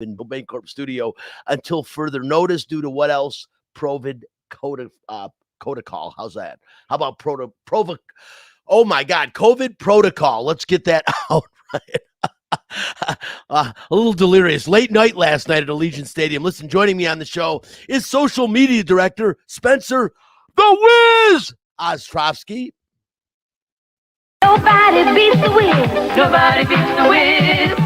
in the Bancorp studio until further notice due to what else? Protocol. How's that? How about oh my God, COVID protocol. Let's get that out right. A little delirious. Late night last night at Allegiant Stadium. Listen, joining me on the show is social media director Spencer the Wiz Ostrovsky. Nobody beats the Wiz. Nobody beats the Wiz.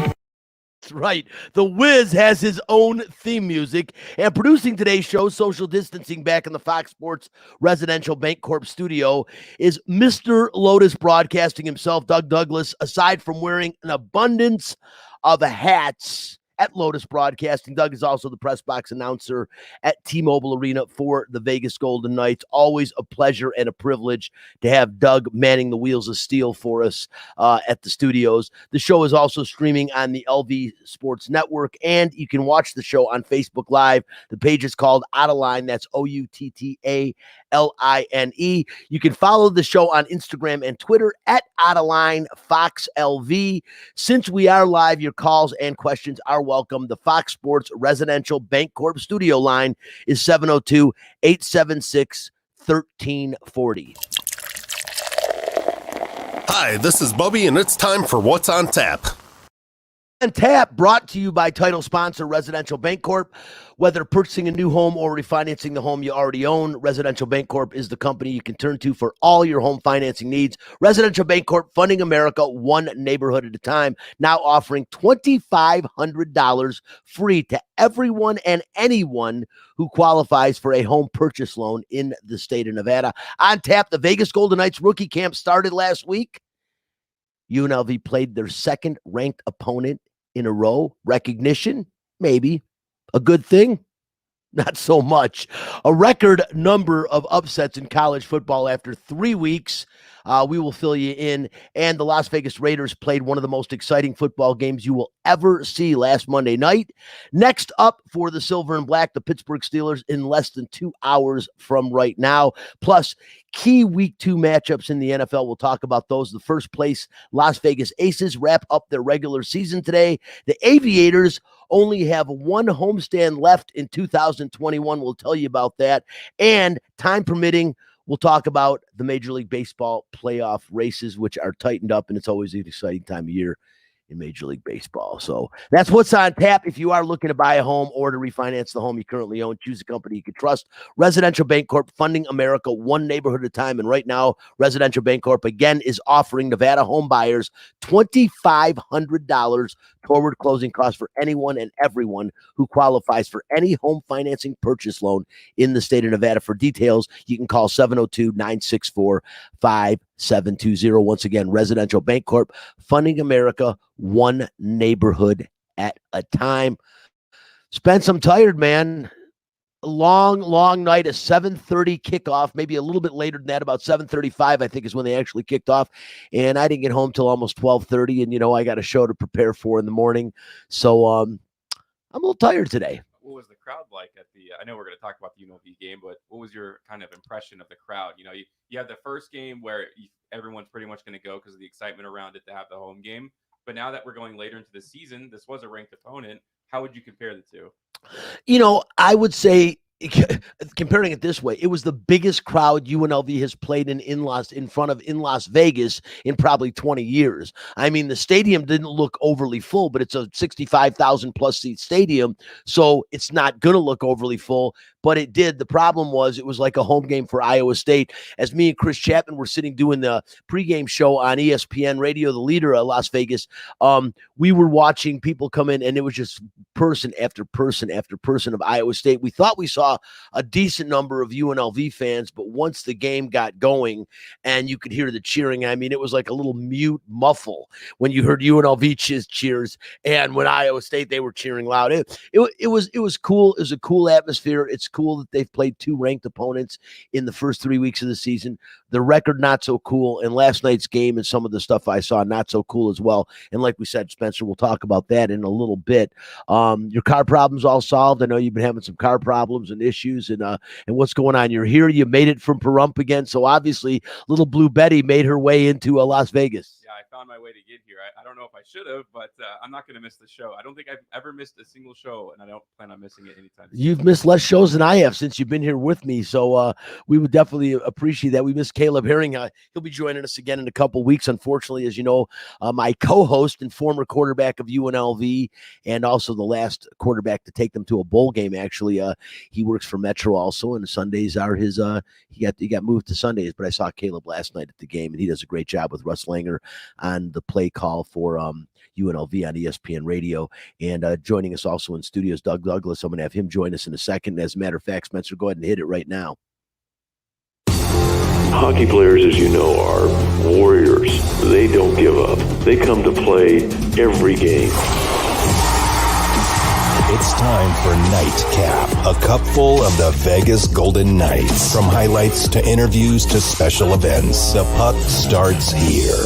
That's right. The Wiz has his own theme music, and producing today's show, social distancing back in the Fox Sports Residential Bancorp studio, is Mr. Lotus Broadcasting himself, Doug Douglas. Aside from wearing an abundance of hats at Lotus Broadcasting, Doug is also the press box announcer at T-Mobile Arena for the Vegas Golden Knights. Always a pleasure and a privilege to have Doug manning the wheels of steel for us at the studios. The show is also streaming on the LV Sports Network, and you can watch the show on Facebook Live. The page is called Outta Line. That's OUTTALINE. You can follow the show on Instagram and Twitter at Ottaline Fox LV. Since we are live, your calls and questions are welcome. The Fox Sports Residential Bancorp studio line is 702-876-1340. Hi, this is Bubby, and it's time for What's on Tap. And Tap, brought to you by title sponsor Residential Bancorp. Whether purchasing a new home or refinancing the home you already own, Residential Bancorp is the company you can turn to for all your home financing needs. Residential Bancorp, funding America one neighborhood at a time, now offering $2,500 free to everyone and anyone who qualifies for a home purchase loan in the state of Nevada. On Tap, the Vegas Golden Knights rookie camp started last week. UNLV played their second ranked opponent in a row. Recognition? Maybe. A good thing? Not so much. A record number of upsets in college football after 3 weeks. We will fill you in. And the Las Vegas Raiders played one of the most exciting football games you will ever see last Monday night. Next up for the Silver and Black, the Pittsburgh Steelers in less than 2 hours from right now. Plus, key Week 2 matchups in the NFL. We'll talk about those. The first place Las Vegas Aces wrap up their regular season today. The Aviators only have one homestand left in 2021. We'll tell you about that. And time permitting, we'll talk about the Major League Baseball playoff races, which are tightened up, and it's always an exciting time of year in Major League Baseball. So that's what's on tap. If you are looking to buy a home or to refinance the home you currently own, choose a company you can trust. Residential Bancorp, funding America one neighborhood at a time. And right now, Residential Bancorp again is offering Nevada home buyers $2,500 toward closing costs for anyone and everyone who qualifies for any home financing purchase loan in the state of Nevada. For details, you can call 702-964-5720. Once again, Residential Bancorp, funding America one neighborhood at a time. Spence, I'm tired, man. A long night, a 7:30 kickoff, maybe a little bit later than that, about 7:35, I think is when they actually kicked off. And I didn't get home till almost 12:30. And, I got a show to prepare for in the morning. So I'm a little tired today. What was the crowd like at I know we're going to talk about the UNLV game, but what was your kind of impression of the crowd? You had the first game where everyone's pretty much going to go because of the excitement around it to have the home game. But now that we're going later into the season, this was a ranked opponent. How would you compare the two? I would say, comparing it this way, it was the biggest crowd UNLV has played in front of in Las Vegas in probably 20 years. I mean, the stadium didn't look overly full, but it's a 65,000 plus seat stadium, so it's not going to look overly full, but it did. The problem was it was like a home game for Iowa State. As me and Chris Chapman were sitting doing the pregame show on ESPN Radio, the leader of Las Vegas, we were watching people come in, and it was just person after person after person of Iowa State. We thought we saw a decent number of UNLV fans, but once the game got going and you could hear the cheering, I mean, it was like a little mute muffle when you heard UNLV cheers, and when Iowa State, they were cheering loud. It was cool. It was a cool atmosphere. It's cool that they've played two ranked opponents in the first 3 weeks of the season. The record, not so cool, and last night's game and some of the stuff I saw, not so cool as well. And like we said, Spencer, we'll talk about that in a little bit. Your car problems all solved? I know you've been having some car problems and issues, and what's going on? You're here. You made it from Pahrump again, so obviously little Blue Betty made her way into Las Vegas. Yeah, I found my way to get here. I don't know if I should have, but I'm not going to miss the show. I don't think I've ever missed a single show, and I don't plan on missing it anytime soon. You've missed less shows than I have since you've been here with me, so we would definitely appreciate that. We miss Caleb Herring. He'll be joining us again in a couple weeks. Unfortunately, as you know, my co-host and former quarterback of UNLV, and also the last quarterback to take them to a bowl game. Actually, he works for Metro also, and Sundays are his. He got moved to Sundays, but I saw Caleb last night at the game, and he does a great job with Russ Langer on the play call for UNLV on ESPN Radio. And joining us also in studios, Doug Douglas. I'm going to have him join us in a second. As a matter of fact, Spencer, go ahead and hit it right now. Hockey players, as you know, are warriors. They don't give up. They come to play every game. It's time for Nightcap, a cupful of the Vegas Golden Knights. From highlights to interviews to special events, the puck starts here.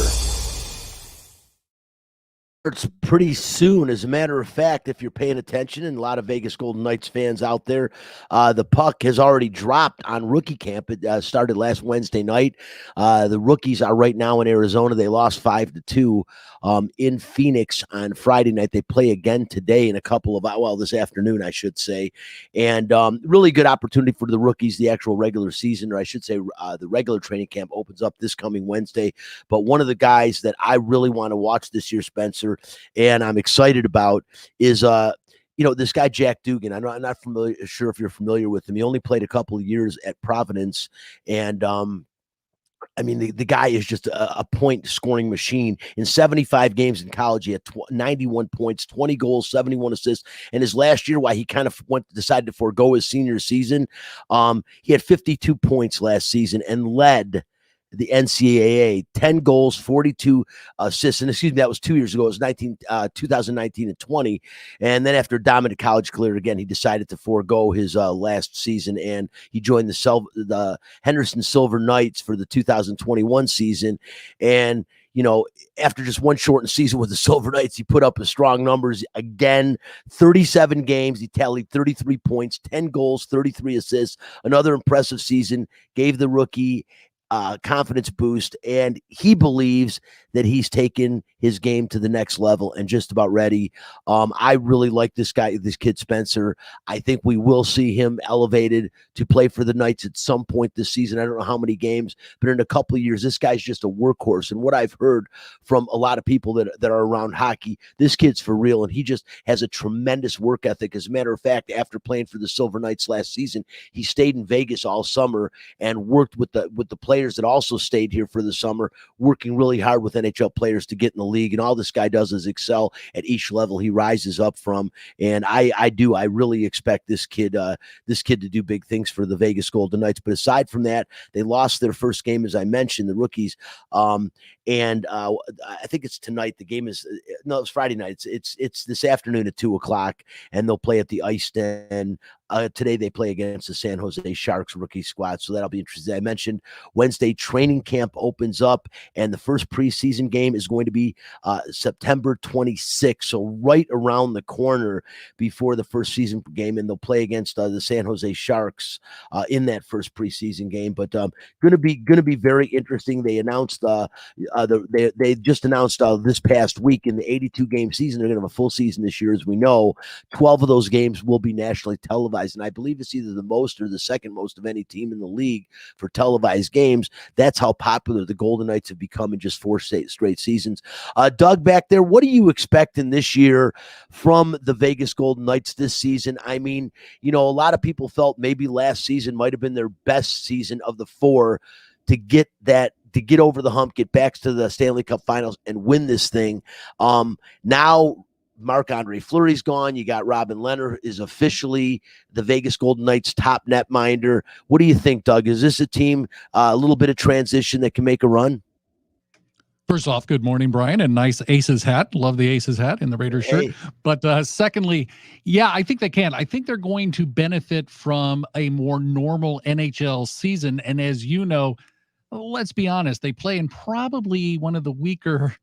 It's pretty soon. As a matter of fact, if you're paying attention, and a lot of Vegas Golden Knights fans out there, the puck has already dropped on rookie camp. It started last Wednesday night. The rookies are right now in Arizona. They lost 5-2 in Phoenix on Friday night. They play again today in a couple of, this afternoon, I should say. And really good opportunity for the rookies. The actual regular season, or I should say the regular training camp opens up this coming Wednesday. But one of the guys that I really want to watch this year, Spencer, and I'm excited about is this guy Jack Dugan. I'm not sure if you're familiar with him. He only played a couple of years at Providence, and the guy is just a point scoring machine. In 75 games in college, he had 91 points, 20 goals, 71 assists. And his last year, why he kind of decided to forego his senior season, he had 52 points last season and led the NCAA, 10 goals, 42 assists. And excuse me, that was 2 years ago. It was 2019 and 20. And then after a dominant college career, again, he decided to forego his last season, and he joined the Henderson Silver Knights for the 2021 season. And after just one shortened season with the Silver Knights, he put up his strong numbers again. 37 games, he tallied 33 points, 10 goals, 33 assists. Another impressive season, gave the rookie confidence boost, and he believes that he's taken his game to the next level and just about ready. I really like this kid Spencer. I think we will see him elevated to play for the Knights at some point this season. I don't know how many games, but in a couple of years, this guy's just a workhorse. And what I've heard from a lot of people that are around hockey, this kid's for real, and he just has a tremendous work ethic. As a matter of fact, after playing for the Silver Knights last season, he stayed in Vegas all summer and worked with the players that also stayed here for the summer, working really hard with NHL players to get in the league. And all this guy does is excel at each level he rises up from. And I really expect this kid to do big things for the Vegas Golden Knights. But aside from that, they lost their first game, as I mentioned, the rookies. And I think it's tonight. The game is it's Friday night. It's this afternoon at 2:00, and they'll play at the Ice Den. Today they play against the San Jose Sharks rookie squad, so that'll be interesting. I mentioned Wednesday training camp opens up, and the first preseason game is going to be September 26th, so right around the corner before the first season game, and they'll play against the San Jose Sharks in that first preseason game. But going to be very interesting. They announced they just announced this past week in the 82 game season they're going to have a full season this year. As we know, 12 of those games will be nationally televised. And I believe it's either the most or the second most of any team in the league for televised games. That's how popular the Golden Knights have become in just 4 straight seasons. Doug, back there, what are you expecting this year from the Vegas Golden Knights this season? I mean, a lot of people felt maybe last season might have been their best season of the 4 to get over the hump, get back to the Stanley Cup Finals and win this thing. Now Marc-Andre Fleury's gone. You got Robin Lehner is officially the Vegas Golden Knights' top netminder. What do you think, Doug? Is this a team, a little bit of transition that can make a run? First off, good morning, Brian, and nice Aces hat. Love the Aces hat in the Raiders shirt. But secondly, yeah, I think they can. I think they're going to benefit from a more normal NHL season. And as you know, let's be honest, they play in probably one of the weaker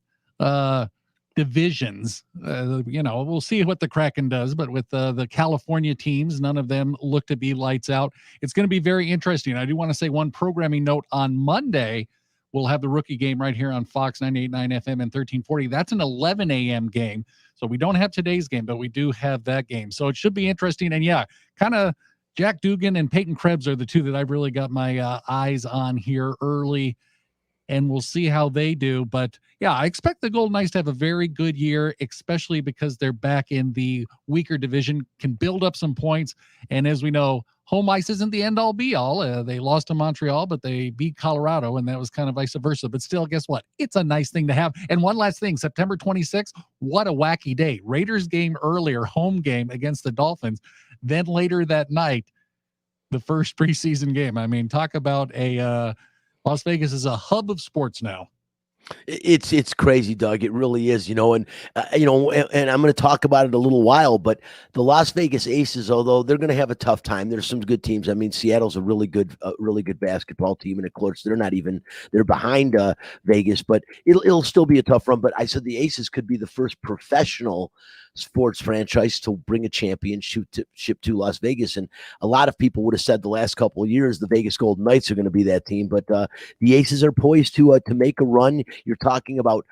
divisions. We'll see what the Kraken does, but with the California teams, none of them look to be lights out. It's going to be very interesting. I do want to say one programming note on Monday. we'll have the rookie game right here on Fox 98.9 FM and 1340. That's an 11 a.m. game. So we don't have today's game, but we do have that game. So it should be interesting. And yeah, kind of Jack Dugan and Peyton Krebs are the two that I've really got my eyes on here early, and we'll see how they do. But yeah, I expect the Golden Knights to have a very good year, especially because they're back in the weaker division, can build up some points. And as we know, home ice isn't the end all be all. They lost to Montreal, but they beat Colorado, and that was kind of vice versa. But still, guess what? It's a nice thing to have. And one last thing, September 26th, what a wacky day. Raiders game earlier, home game against the Dolphins. Then later that night, the first preseason game. I mean, talk about a Las Vegas is a hub of sports now. It's crazy, Doug. It really is, and I'm going to talk about it a little while, but the Las Vegas Aces, although they're going to have a tough time, there's some good teams. I mean, Seattle's a really good basketball team, and of course, they're behind Vegas, but it'll still be a tough run. But I said the Aces could be the first professional sports franchise to bring a championship to Las Vegas, and a lot of people would have said the last couple of years the Vegas Golden Knights are going to be that team, but the Aces are poised to make a run. You're talking about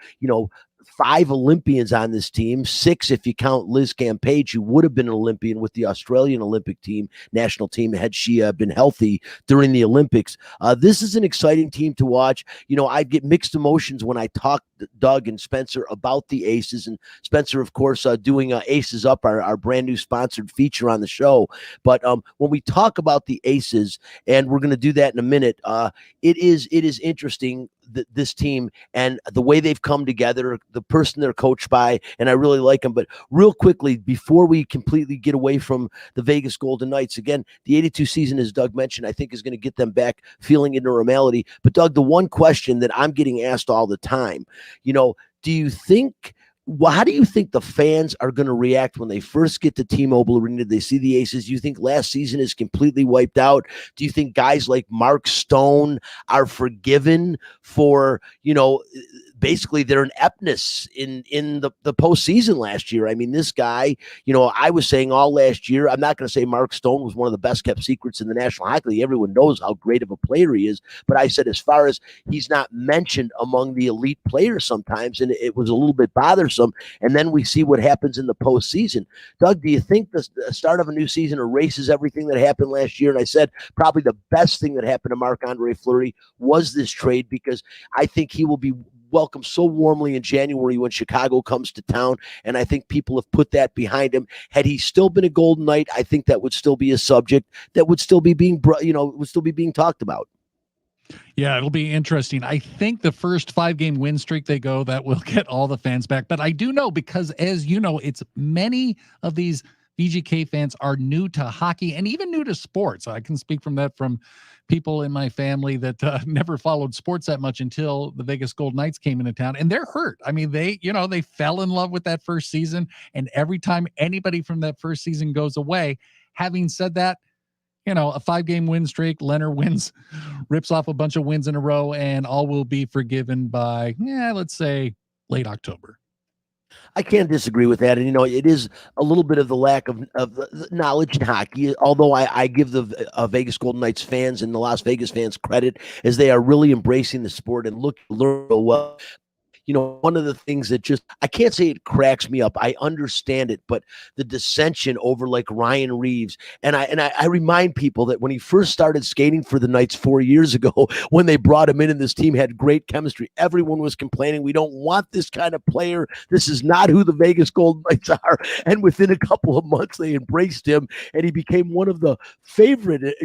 5 Olympians on this team, 6 if you count Liz Campage, who would have been an Olympian with the Australian Olympic team, national team, had she been healthy during the Olympics. This is an exciting team to watch. I get mixed emotions when I talk to Doug and Spencer about the Aces, and Spencer, of course, doing Aces Up, our brand new sponsored feature on the show. But when we talk about the Aces, and we're going to do that in a minute, it is interesting, this team and the way they've come together, the person they're coached by, and I really like them. But real quickly, before we completely get away from the Vegas Golden Knights, again, the 82 season, as Doug mentioned, I think is going to get them back feeling into normality. But Doug, the one question that I'm getting asked all the time, do you think, how do you think the fans are going to react when they first get to T-Mobile Arena? They see the Aces. Do you think last season is completely wiped out? Do you think guys like Mark Stone are forgiven for, basically their ineptness in the postseason last year? I mean, this guy, I was saying all last year, I'm not going to say Mark Stone was one of the best kept secrets in the National Hockey League. Everyone knows how great of a player he is. But I said, as far as he's not mentioned among the elite players sometimes, and it was a little bit bothersome. And then we see what happens in the postseason. Doug, do you think the start of a new season erases everything that happened last year? And I said, probably the best thing that happened to Marc-Andre Fleury was this trade, because I think he will be welcomed so warmly in January when Chicago comes to town, and I think people have put that behind him. Had he still been a Golden Knight, I think that would still be a subject that would still be being talked about. Yeah, it'll be interesting. I think the first 5-game win streak they go, that will get all the fans back. But I do know, because as you know, it's many of these VGK fans are new to hockey and even new to sports. I can speak from that from people in my family that never followed sports that much until the Vegas Golden Knights came into town, and they're hurt. I mean, they fell in love with that first season, and every time anybody from that first season goes away. Having said that, a 5-game win streak, Leonard rips off a bunch of wins in a row, and all will be forgiven by, let's say late October. I can't disagree with that. And, it is a little bit of the lack of knowledge in hockey, although I give the Vegas Golden Knights fans and the Las Vegas fans credit, as they are really embracing the sport and learn well. One of the things that I can't say it cracks me up. I understand it, but the dissension over like Ryan Reeves. And I remind people that when he first started skating for the Knights 4 years ago, when they brought him in and this team had great chemistry, everyone was complaining, we don't want this kind of player. This is not who the Vegas Golden Knights are. And within a couple of months, they embraced him, and he became one of the favorite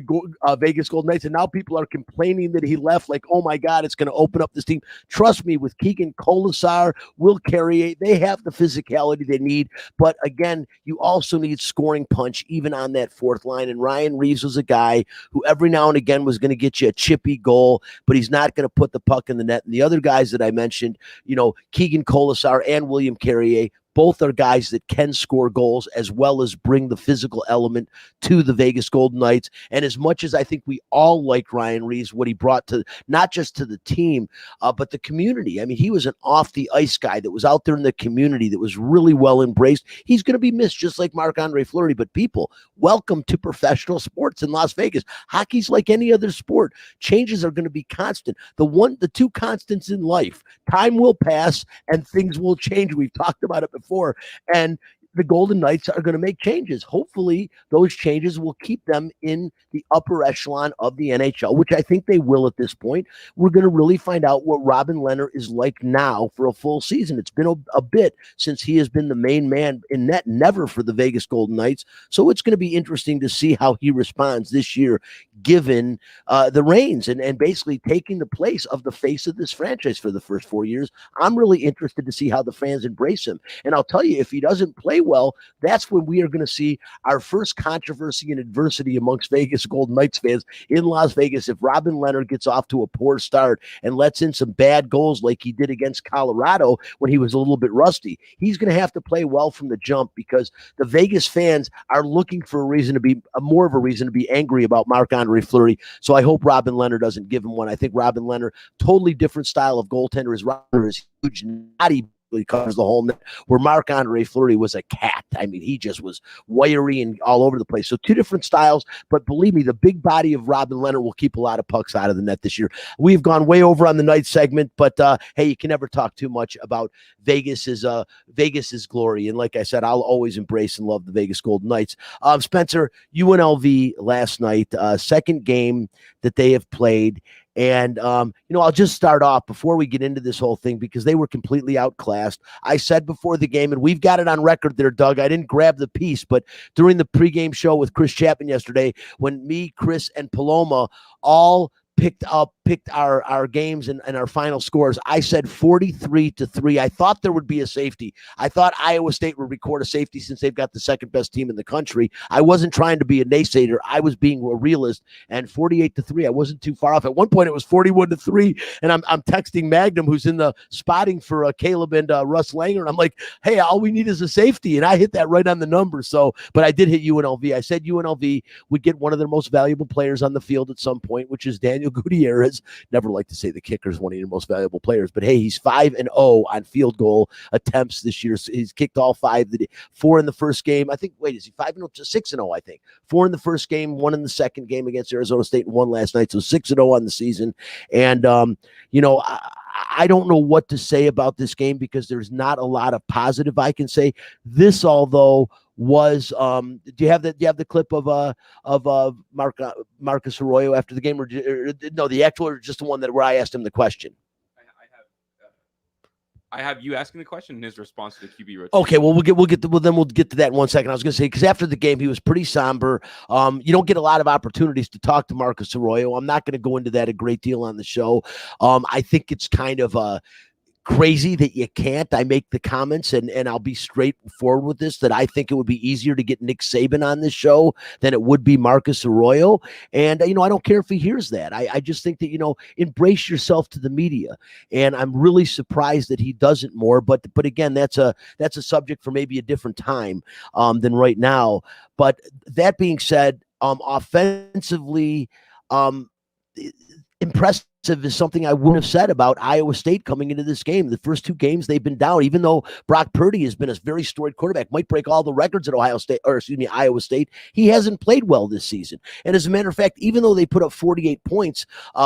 Vegas Golden Knights. And now people are complaining that he left, like, oh my God, it's going to open up this team. Trust me, with Keegan Colasar, Will Carrier, they have the physicality they need. But again, you also need scoring punch even on that fourth line. And Ryan Reeves was a guy who every now and again was going to get you a chippy goal, but he's not going to put the puck in the net. And the other guys that I mentioned, Keegan Colasar and William Carrier, both are guys that can score goals as well as bring the physical element to the Vegas Golden Knights. And as much as I think we all like Ryan Reeves, what he brought to not just to the team, but the community. I mean, he was an off the ice guy that was out there in the community that was really well embraced. He's going to be missed just like Marc-Andre Fleury, but people, welcome to professional sports in Las Vegas. Hockey's like any other sport. Changes are going to be constant. The two constants in life, time will pass and things will change. We've talked about it before. And the Golden Knights are going to make changes. Hopefully, those changes will keep them in the upper echelon of the NHL, which I think they will at this point. We're going to really find out what Robin Lehner is like now for a full season. It's been a bit since he has been the main man in net, never for the Vegas Golden Knights. So it's going to be interesting to see how he responds this year, given the reins and basically taking the place of the face of this franchise for the first 4 years. I'm really interested to see how the fans embrace him. And I'll tell you, if he doesn't play well, that's when we are going to see our first controversy and adversity amongst Vegas Golden Knights fans in Las Vegas. If Robin Lehner gets off to a poor start and lets in some bad goals like he did against Colorado when he was a little bit rusty, he's going to have to play well from the jump, because the Vegas fans are looking for more of a reason to be angry about Marc-Andre Fleury. So I hope Robin Lehner doesn't give him one. I think Robin Lehner, totally different style of goaltender. His runner is huge, naughty, covers the whole net, where Marc-Andre Fleury was a cat. I mean, he just was wiry and all over the place. So two different styles, but believe me, the big body of Robin Lehner will keep a lot of pucks out of the net this year. We've gone way over on the night segment, but hey, you can never talk too much about Vegas's glory. And like I said, I'll always embrace and love the Vegas Golden Knights. Spencer, UNLV last night, second game that they have played. And, I'll just start off before we get into this whole thing, because they were completely outclassed. I said before the game, and we've got it on record there, Doug, I didn't grab the piece, but during the pregame show with Chris Chapman yesterday, when me, Chris, and Paloma all picked our games and our final scores, I said 43-3. I thought there would be a safety. I thought Iowa State would record a safety since they've got the second best team in the country. I wasn't trying to be a naysayer. I was being a realist. And 48-3, I wasn't too far off. At one point, it was 41-3, and I'm texting Magnum, who's in the spotting for Caleb and Russ Langer, and I'm like, hey, all we need is a safety, and I hit that right on the number. So, but I did hit UNLV. I said UNLV would get one of their most valuable players on the field at some point, which is Daniel Gutierrez. Never like to say the kicker is one of your most valuable players, but hey, he's 5-0 on field goal attempts this year. So he's kicked all 5, 4 in the first game. I think, is he 5-0? 6-0, I think. 4 in the first game, 1 in the second game against Arizona State, and 1 last night. So 6-0 on the season. And, I don't know what to say about this game, because there's not a lot of positive I can say. This, although, was do you have the clip of Marcus Arroyo after the game, or no, the actual, or just the one where I asked him the question? I have you asking the question and his response to the QB rotation. Okay, well, we'll get to that in 1 second. I was going to say, because after the game, he was pretty somber. You don't get a lot of opportunities to talk to Marcus Arroyo. I'm not going to go into that a great deal on the show. I think it's kind of crazy that you can't. I make the comments, and I'll be straightforward with this, that I think it would be easier to get Nick Saban on this show than it would be Marcus Arroyo. And, I don't care if he hears that. I just think that, embrace yourself to the media. And I'm really surprised that he doesn't more. But again, that's a subject for maybe a different time than right now. But that being said, offensively, impressive is something I wouldn't have said about Iowa State coming into this game. The first 2 games they've been down, even though Brock Purdy has been a very storied quarterback, might break all the records at Iowa State. He hasn't played well this season. And as a matter of fact, even though they put up 48 points,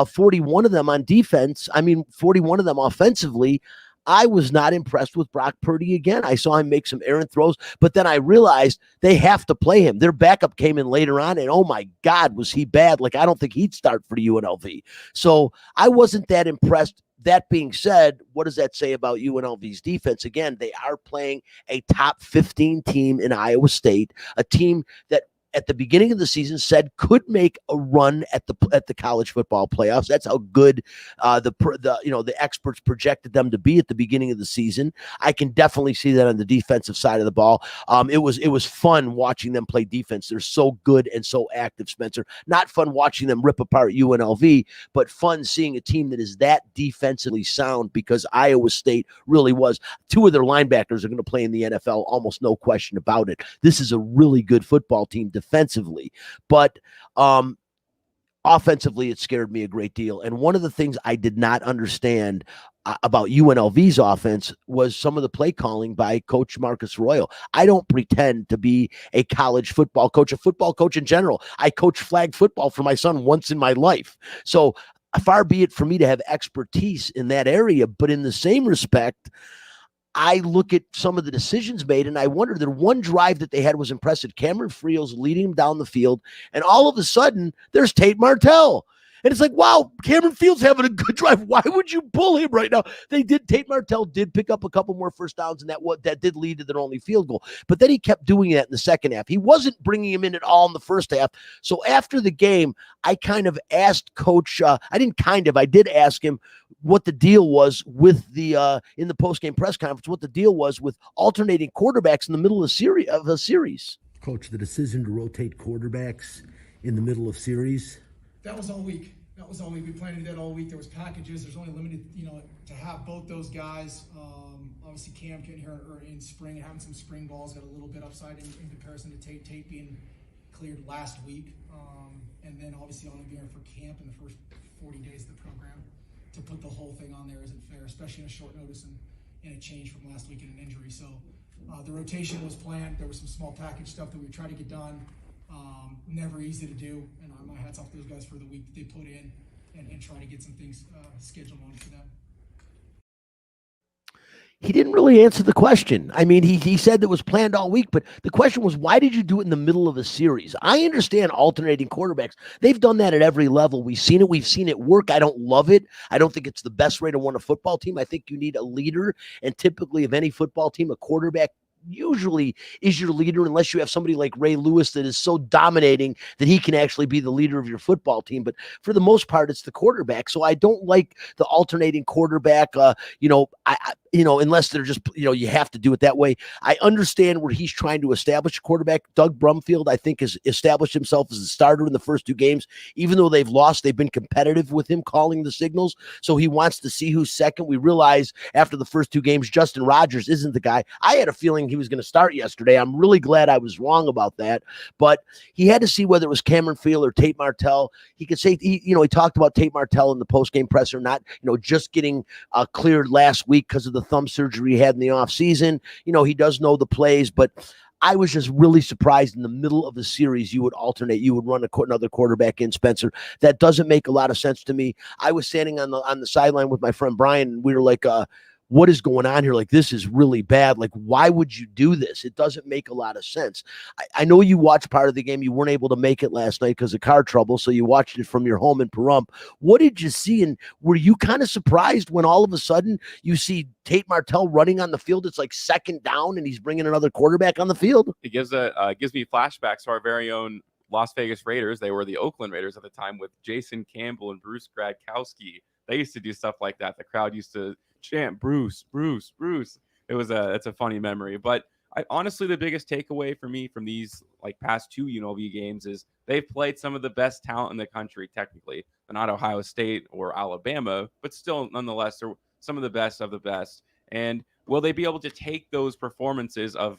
41 of them on defense, 41 of them offensively, I was not impressed with Brock Purdy again. I saw him make some errant throws, but then I realized they have to play him. Their backup came in later on, and oh my God, was he bad. Like, I don't think he'd start for UNLV. So I wasn't that impressed. That being said, what does that say about UNLV's defense? Again, they are playing a top 15 team in Iowa State, a team that at the beginning of the season said could make a run at the college football playoffs. That's how good the experts projected them to be at the beginning of the season. I can definitely see that on the defensive side of the ball. It was fun watching them play defense. They're so good and so active, Spencer. Not fun watching them rip apart UNLV, but fun seeing a team that is that defensively sound, because Iowa State really was. Two of their linebackers are going to play in the NFL, almost no question about it. This is a really good football team defensively, but offensively, it scared me a great deal. And one of the things I did not understand about UNLV's offense was some of the play calling by Coach Marcus Royal. I don't pretend to be a college football coach, a football coach in general. I coach flag football for my son once in my life. So far be it for me to have expertise in that area, but in the same respect, I look at some of the decisions made, and I wonder that one drive that they had was impressive. Cameron Friel's leading him down the field, and all of a sudden, there's Tate Martell. And it's like, wow, Cameron Field's having a good drive. Why would you pull him right now? Tate Martell did pick up a couple more first downs, and that did lead to their only field goal. But then he kept doing that in the second half. He wasn't bringing him in at all in the first half. So after the game, I kind of asked Coach, I did ask him what the deal was with in the post-game press conference, what the deal was with alternating quarterbacks in the middle of a series. Coach, the decision to rotate quarterbacks in the middle of series? That was all week. We planned to do that all week. There was packages. There's only limited, to have both those guys. Obviously, Cam getting here in spring and having some spring balls got a little bit upside in comparison to Tate being cleared last week. And then obviously only being here for camp in the first 40 days of the program. To put the whole thing on there isn't fair, especially in a short notice and a change from last week and an injury. So the rotation was planned. There was some small package stuff that we tried to get done. Never easy to do, and my hat's off to those guys for the week that they put in and try to get some things scheduled on for them. He didn't really answer the question. I mean, he said that was planned all week, but the question was, why did you do it in the middle of a series? I understand alternating quarterbacks. They've done that at every level. We've seen it work. I don't love it. I don't think it's the best way to run a football team. I think you need a leader, and typically of any football team, a quarterback usually is your leader, unless you have somebody like Ray Lewis that is so dominating that he can actually be the leader of your football team. But for the most part, it's the quarterback. So I don't like the alternating quarterback, unless they're just, you have to do it that way. I understand where he's trying to establish a quarterback. Doug Brumfield, I think, has established himself as a starter in the first two games. Even though they've lost, they've been competitive with him calling the signals. So he wants to see who's second. We realize after the first two games, Justin Rogers isn't the guy. I had a feeling he was going to start yesterday. I'm really glad I was wrong about that. But he had to see whether it was Cameron Friel or Tate Martell. He could say, he talked about Tate Martell in the post-game presser, not, just getting cleared last week because of the thumb surgery he had in the offseason. He does know the plays, but I was just really surprised in the middle of the series you would alternate. You would run another quarterback in, Spencer. That doesn't make a lot of sense to me. I was standing on the sideline with my friend Brian, and we were like, what is going on here? Like, this is really bad. Like, why would you do this? It doesn't make a lot of sense. I know you watched part of the game. You weren't able to make it last night because of car trouble, so you watched it from your home in Pahrump. What did you see, and were you kind of surprised when all of a sudden you see Tate Martell running on the field? It's like second down, and he's bringing another quarterback on the field. It gives me flashbacks to our very own Las Vegas Raiders. They were the Oakland Raiders at the time with Jason Campbell and Bruce Gradkowski. They used to do stuff like that. The crowd used to chant Bruce. It's a funny memory. But honestly, the biggest takeaway for me from these past two UNLV games is they've played some of the best talent in the country. Technically, they're not Ohio State or Alabama, but still, nonetheless, they're some of the best of the best. And will they be able to take those performances of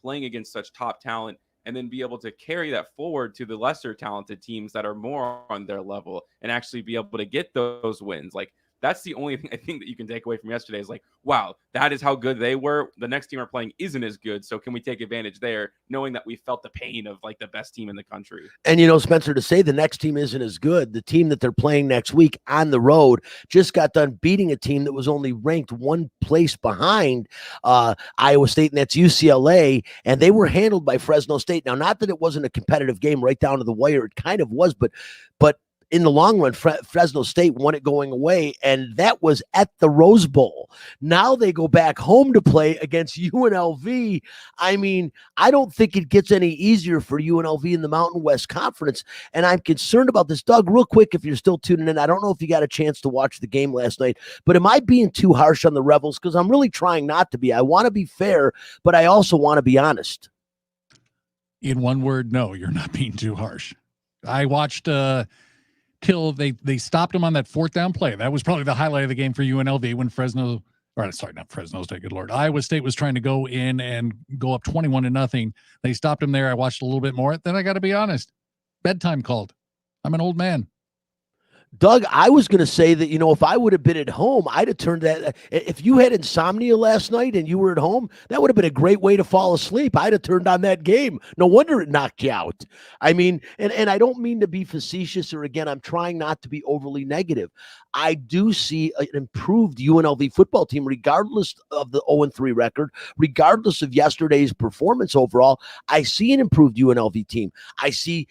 playing against such top talent and then be able to carry that forward to the lesser talented teams that are more on their level and actually be able to get those wins? That's the only thing I think that you can take away from yesterday is wow, that is how good they were. The next team we're playing isn't as good. So can we take advantage there, knowing that we felt the pain of the best team in the country? And, Spencer, to say the next team isn't as good, the team that they're playing next week on the road just got done beating a team that was only ranked one place behind Iowa State, and that's UCLA. And they were handled by Fresno State. Now, not that it wasn't a competitive game right down to the wire. It kind of was, but in the long run, Fresno State won it going away, and that was at the Rose Bowl. Now they go back home to play against UNLV. I mean, I don't think it gets any easier for UNLV in the Mountain West Conference, and I'm concerned about this. Doug, real quick, if you're still tuning in, I don't know if you got a chance to watch the game last night, but am I being too harsh on the Rebels? Because I'm really trying not to be. I want to be fair, but I also want to be honest. In one word, no, you're not being too harsh. I watched till they stopped him on that 4th down play. That was probably the highlight of the game for UNLV when not Fresno State, good Lord. Iowa State was trying to go in and go up 21-0. They stopped him there. I watched a little bit more. Then I got to be honest, bedtime called. I'm an old man. Doug, I was going to say that, if I would have been at home, I'd have turned that. If you had insomnia last night and you were at home, that would have been a great way to fall asleep. I'd have turned on that game. No wonder it knocked you out. I mean, and I don't mean to be facetious, or again, I'm trying not to be overly negative. I do see an improved UNLV football team, regardless of the 0-3 record, regardless of yesterday's performance overall. I see an improved UNLV team. I see,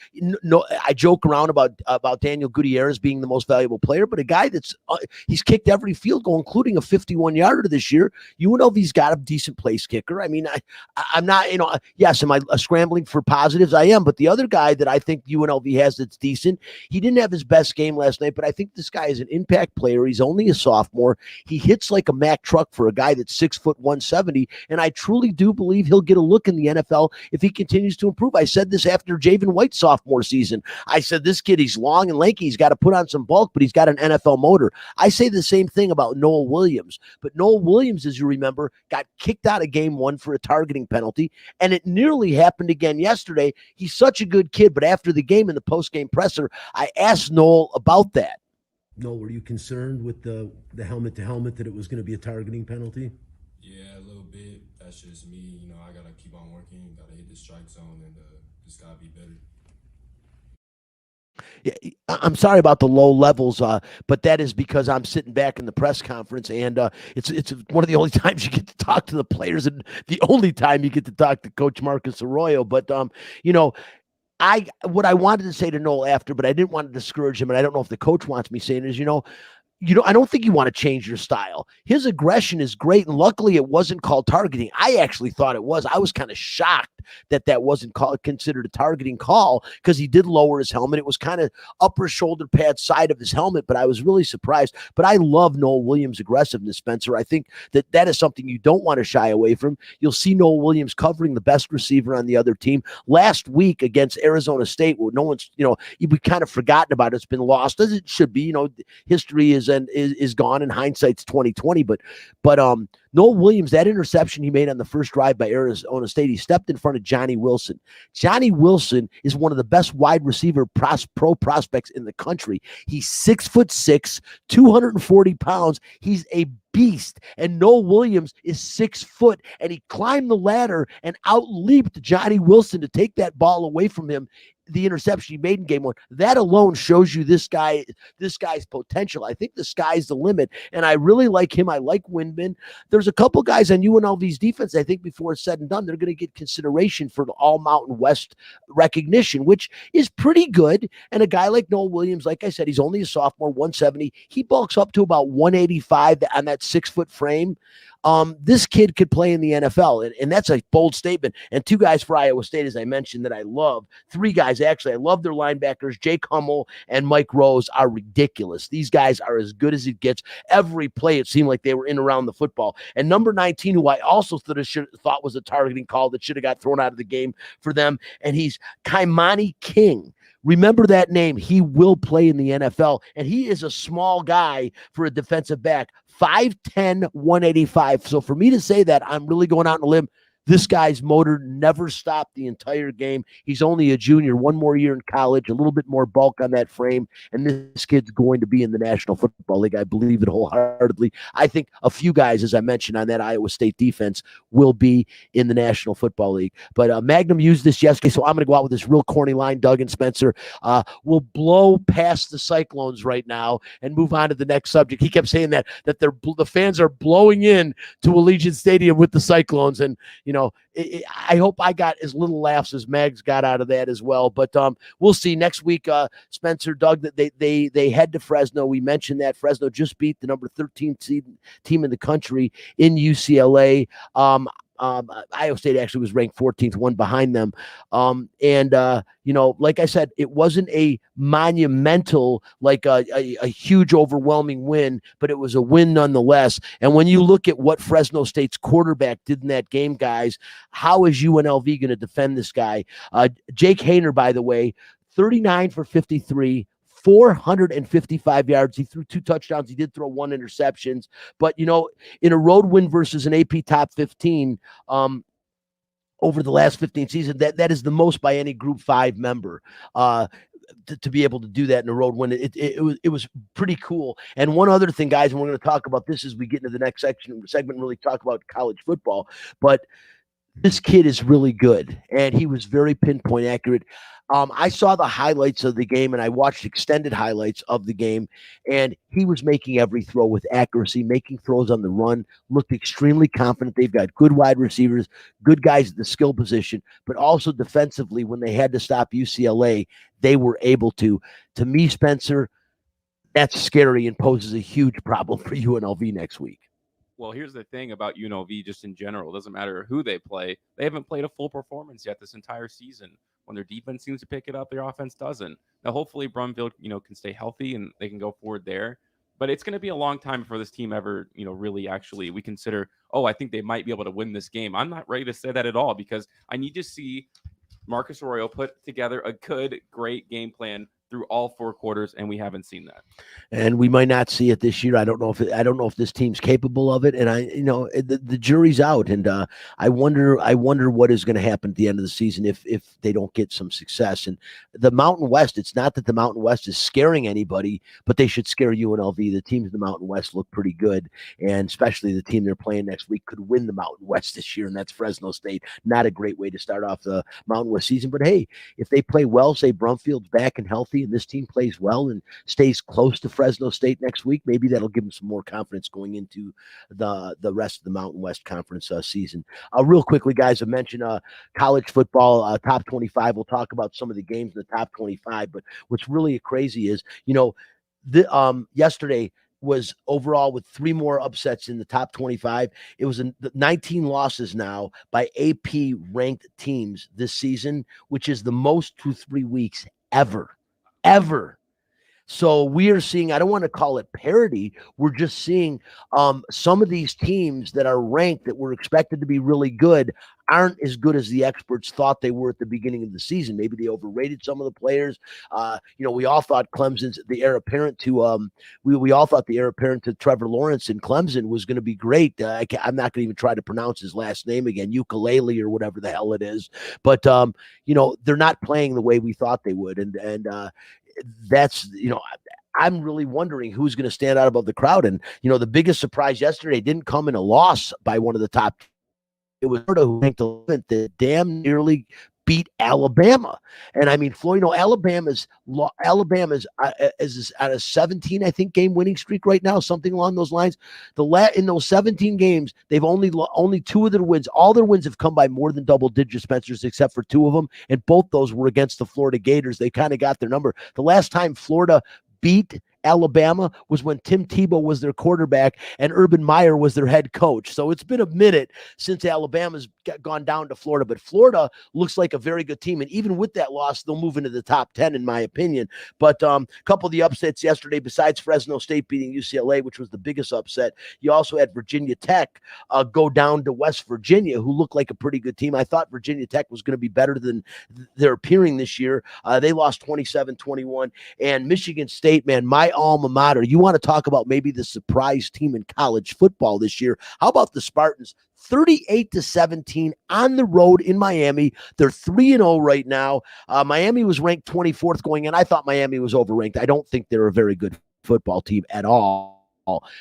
I joke around about Daniel Gutierrez being the most valuable player, but a guy that's he's kicked every field goal, including a 51-yarder this year. UNLV's got a decent place kicker. I mean, I'm not, yes, am I scrambling for positives? I am, but the other guy that I think UNLV has that's decent, he didn't have his best game last night, but I think this guy is an impact player. He's only a sophomore. He hits like a Mack truck for a guy that's 6 foot 170, and I truly do believe he'll get a look in the NFL if he continues to improve. I said this after Javen White's sophomore season. I said, this kid, he's long and lanky. He's got to put on some bulk, but he's got an NFL motor. I say the same thing about Noel Williams, but Noel Williams, as you remember, got kicked out of game 1 for a targeting penalty, and it nearly happened again yesterday. He's such a good kid, but after the game in the post-game presser, I asked Noel about that. Noel, were you concerned with the helmet to helmet that it was going to be a targeting penalty? Yeah, a little bit. That's just me. I got to keep on working, got to hit the strike zone, and just got to be better. Yeah, I'm sorry about the low levels, but that is because I'm sitting back in the press conference, and it's one of the only times you get to talk to the players, and the only time you get to talk to Coach Marcus Arroyo. But what I wanted to say to Noel after, but I didn't want to discourage him, and I don't know if the coach wants me saying is, I don't think you want to change your style. His aggression is great, and luckily it wasn't called targeting. I actually thought it was. I was kind of shocked that wasn't considered a targeting call, because he did lower his helmet. It was kind of upper shoulder pad side of his helmet, but I was really surprised. But I love Noel Williams' aggressiveness, Spencer. I think that is something you don't want to shy away from. You'll see Noel Williams covering the best receiver on the other team. Last week against Arizona State, where no one's, we kind of forgotten about it. It's been lost, as it should be. History is gone, and hindsight's 2020. But Noel Williams, that interception he made on the first drive by Arizona State, he stepped in front of Johnny Wilson. Johnny Wilson is one of the best wide receiver pro prospects in the country. He's 6'6", 240 pounds. He's a beast. And Noel Williams is 6 foot, and he climbed the ladder and outleaped Johnny Wilson to take that ball away from him. The interception he made in game 1, that alone shows you this guy's potential. I think the sky's the limit, and I really like him. I like Windman. There's a couple guys on UNLV's defense, I think before it's said and done, they're going to get consideration for the All Mountain West recognition, which is pretty good. And a guy like Noel Williams, like I said, he's only a sophomore, 170. He bulks up to about 185 on that 6 foot frame. This kid could play in the NFL, and that's a bold statement. And 2 guys for Iowa State, as I mentioned, that I love. 3 guys, actually. I love their linebackers. Jake Hummel and Mike Rose are ridiculous. These guys are as good as it gets. Every play, it seemed like they were in around the football. And number 19, who I also thought was a targeting call that should have got thrown out of the game for them, and he's Kaimani King. Remember that name. He will play in the NFL, and he is a small guy for a defensive back, 5'10", 185. So for me to say that, I'm really going out on a limb. This guy's motor never stopped the entire game. He's only a junior, 1 more year in college, a little bit more bulk on that frame, and this kid's going to be in the National Football League. I believe it wholeheartedly. I think a few guys, as I mentioned, on that Iowa State defense will be in the National Football League. But Magnum used this yesterday, so I'm going to go out with this real corny line, Doug and Spencer. We'll blow past the Cyclones right now and move on to the next subject. He kept saying that the fans are blowing in to Allegiant Stadium with the Cyclones, and I hope I got as little laughs as Megs got out of that as well. But we'll see next week. Spencer, Doug, that they head to Fresno. We mentioned that Fresno just beat the number 13 seed team in the country in UCLA. Iowa State actually was ranked 14th, one behind them. Like I said, it wasn't a monumental, like a huge, overwhelming win, but it was a win nonetheless. And when you look at what Fresno State's quarterback did in that game, guys, how is UNLV going to defend this guy? Jake Hayner, by the way, 39 for 53, 455 yards. He threw 2 touchdowns. He did throw 1 interception. But, in a road win versus an AP top 15 over the last 15 seasons, that is the most by any Group 5 member. To be able to do that in a road win, it was pretty cool. And one other thing, guys, and we're going to talk about this as we get into the next segment, really talk about college football. But this kid is really good, and he was very pinpoint accurate. I saw the highlights of the game, and I watched extended highlights of the game, and he was making every throw with accuracy, making throws on the run, looked extremely confident. They've got good wide receivers, good guys at the skill position, but also defensively, when they had to stop UCLA, they were able to. To me, Spencer, that's scary and poses a huge problem for UNLV next week. Well, here's the thing about UNLV just in general. It doesn't matter who they play. They haven't played a full performance yet this entire season. When their defense seems to pick it up, their offense doesn't. Now, hopefully Brumfield, can stay healthy and they can go forward there. But it's going to be a long time before this team ever, really actually we consider, I think they might be able to win this game. I'm not ready to say that at all because I need to see Marcus Arroyo put together a good, great game plan through all 4 quarters, and we haven't seen that. And we might not see it this year. I don't know if this team's capable of it. And the jury's out. And I wonder what is going to happen at the end of the season if they don't get some success. And the Mountain West, it's not that the Mountain West is scaring anybody, but they should scare UNLV. The teams in the Mountain West look pretty good, and especially the team they're playing next week could win the Mountain West this year, and that's Fresno State. Not a great way to start off the Mountain West season, but hey, if they play well, say Brumfield's back and healthy, and this team plays well and stays close to Fresno State next week, maybe that'll give them some more confidence going into the rest of the Mountain West Conference season. Real quickly, guys, I mentioned college football top 25. We'll talk about some of the games in the top 25, but what's really crazy is, yesterday was overall with 3 more upsets in the top 25. It was 19 losses now by AP ranked teams this season, which is the most through 3 weeks ever. So we are seeing, I don't want to call it parity. We're just seeing some of these teams that are ranked that were expected to be really good aren't as good as the experts thought they were at the beginning of the season. Maybe they overrated some of the players. We all thought Clemson's the heir apparent to we all thought the heir apparent to Trevor Lawrence in Clemson was going to be great. I'm not going to even try to pronounce his last name again, ukulele or whatever the hell it is. But they're not playing the way we thought they would, and that's I'm really wondering who's going to stand out above the crowd. And the biggest surprise yesterday didn't come in a loss by one of the top. It was Florida who ranked 11th that damn nearly beat Alabama. And I mean, Alabama's is at a 17, I think, game winning streak right now, something along those lines. In those 17 games, they've only 2 of their wins. All their wins have come by more than double digits, Spencer's, except for 2 of them. And both those were against the Florida Gators. They kind of got their number. The last time Florida beat Alabama was when Tim Tebow was their quarterback and Urban Meyer was their head coach. So it's been a minute since Alabama's gone down to Florida, but Florida looks like a very good team. And even with that loss, they'll move into the top 10, in my opinion. But a couple of the upsets yesterday, besides Fresno State beating UCLA, which was the biggest upset, you also had Virginia Tech go down to West Virginia, who looked like a pretty good team. I thought Virginia Tech was going to be better than they're appearing this year. They lost 27-21. And Michigan State, man, my alma mater. You want to talk about maybe the surprise team in college football this year? How about the Spartans? 38-17 on the road in Miami. They're 3-0 right now. Miami was ranked 24th going in. I thought Miami was overranked. I don't think they're a very good football team at all.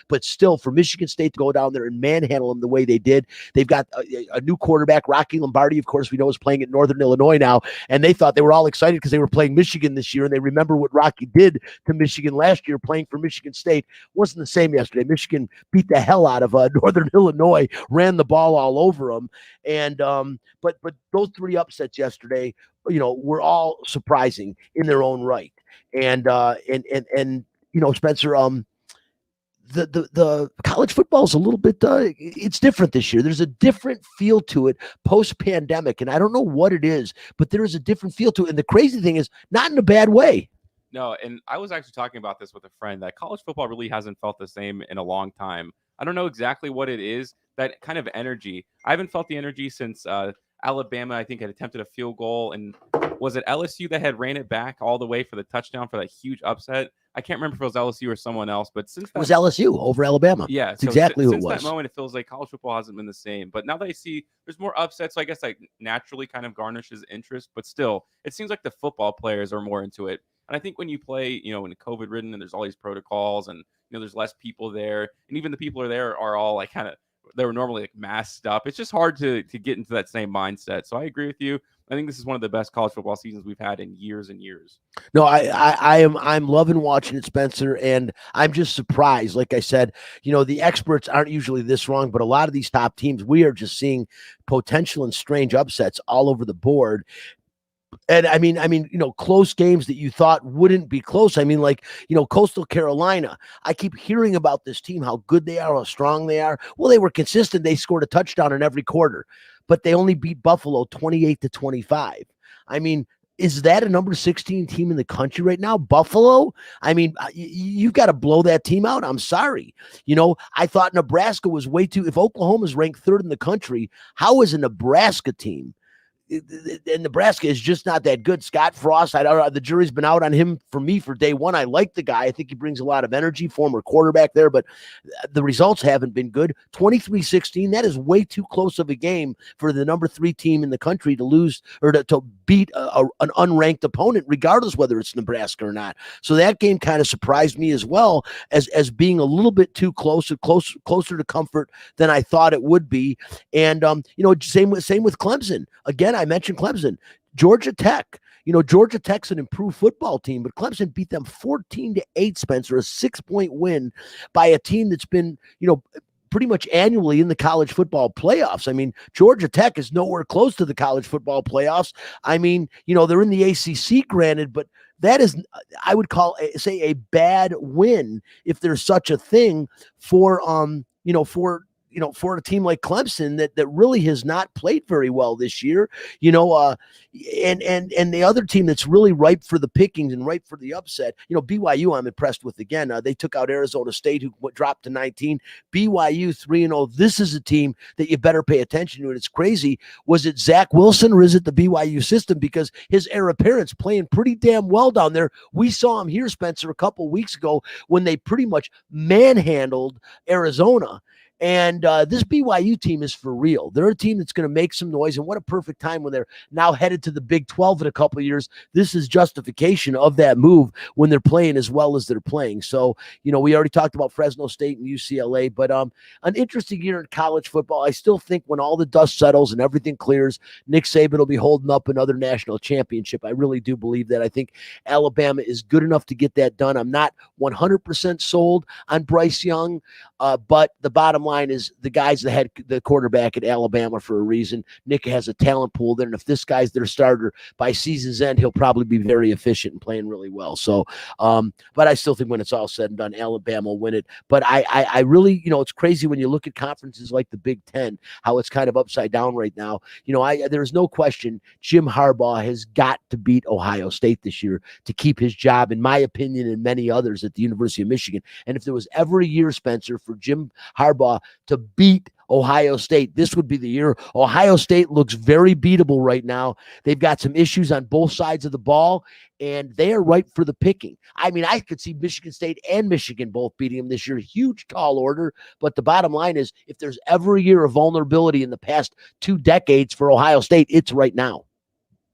But still, for Michigan State to go down there and manhandle them the way they did, they've got a new quarterback, Rocky Lombardi, of course, we know is playing at Northern Illinois now, and they thought they were all excited because they were playing Michigan this year, and they remember what Rocky did to Michigan last year playing for Michigan State. Wasn't the same yesterday. Michigan beat the hell out of Northern Illinois, ran the ball all over them, and but those three upsets yesterday, were all surprising in their own right, and Spencer, the college football is a little bit it's different this year. There's a different feel to it post-pandemic, and I don't know what it is, but there is a different feel to it. And the crazy thing is, not in a bad way. No, and I was actually talking about this with a friend that college football really hasn't felt the same in a long time. I don't know exactly what it is, that kind of energy. I haven't felt the energy since Alabama, I think, had attempted a field goal, and was it LSU that had ran it back all the way for the touchdown for that huge upset? I can't remember if it was LSU or someone else, but since that, it was LSU over Alabama. Yeah, it's exactly who it was. Since that moment, it feels like college football hasn't been the same. But now that I see there's more upsets, so I guess like naturally kind of garnishes interest. But still, it seems like the football players are more into it. And I think when you play, in COVID ridden and there's all these protocols and there's less people there, and even the people are all like they were normally like masked up. It's just hard to get into that same mindset. So I agree with you. I think this is one of the best college football seasons we've had in years and years. No, I'm loving watching it, Spencer, and I'm just surprised. Like I said, the experts aren't usually this wrong, but a lot of these top teams, we are just seeing potential and strange upsets all over the board. And I mean, close games that you thought wouldn't be close. I mean, like, Coastal Carolina. I keep hearing about this team, how good they are, how strong they are. Well, they were consistent. They scored a touchdown in every quarter, but they only beat Buffalo 28-25. I mean, is that a number 16 team in the country right now? Buffalo? I mean, you've got to blow that team out. I'm sorry. I thought Nebraska was way too, if Oklahoma's ranked third in the country, how is a Nebraska team? And Nebraska is just not that good. Scott Frost, I don't know, the jury's been out on him for me for day one. I like the guy. I think he brings a lot of energy, former quarterback there, but the results haven't been good. 23-16, that is way too close of a game for the number 3 team in the country to lose or to beat an unranked opponent, regardless whether it's Nebraska or not. So that game kind of surprised me as well as being a little bit too closer to comfort than I thought it would be. And, same with Clemson. Again, I mentioned Clemson. Georgia Tech. Georgia Tech's an improved football team, but Clemson beat them 14-8, Spencer, a 6-point win by a team that's been, pretty much annually in the college football playoffs. I mean, Georgia Tech is nowhere close to the college football playoffs. I mean, they're in the ACC, granted, but that is, I would say a bad win, if there's such a thing, for for a team like Clemson that really has not played very well this year, and the other team that's really ripe for the pickings and ripe for the upset, BYU, I'm impressed with again. They took out Arizona State, who dropped to 19. BYU 3-0. This is a team that you better pay attention to. And it's crazy. Was it Zach Wilson or is it the BYU system? Because his heir apparent's playing pretty damn well down there. We saw him here, Spencer, a couple weeks ago when they pretty much manhandled Arizona. And this BYU team is for real. They're a team that's going to make some noise. And what a perfect time when they're now headed to the Big 12 in a couple of years. This is justification of that move when they're playing as well as they're playing. So, we already talked about Fresno State and UCLA, but an interesting year in college football. I still think when all the dust settles and everything clears, Nick Saban will be holding up another national championship. I really do believe that. I think Alabama is good enough to get that done. I'm not 100% sold on Bryce Young, but the bottom line is the guy's the quarterback at Alabama for a reason. Nick has a talent pool there, and if this guy's their starter by season's end, he'll probably be very efficient and playing really well. So, but I still think when it's all said and done, Alabama will win it. But I really, it's crazy when you look at conferences like the Big Ten, how it's kind of upside down right now. There's no question Jim Harbaugh has got to beat Ohio State this year to keep his job, in my opinion, and many others at the University of Michigan. And if there was ever a year, Spencer, for Jim Harbaugh to beat Ohio State, this would be the year. Ohio State looks very beatable right now. They've got some issues on both sides of the ball, and they are ripe for the picking. I mean, I could see Michigan State and Michigan both beating them this year. Huge tall order, but the bottom line is, if there's ever a year of vulnerability in the past 2 decades for Ohio State, it's right now.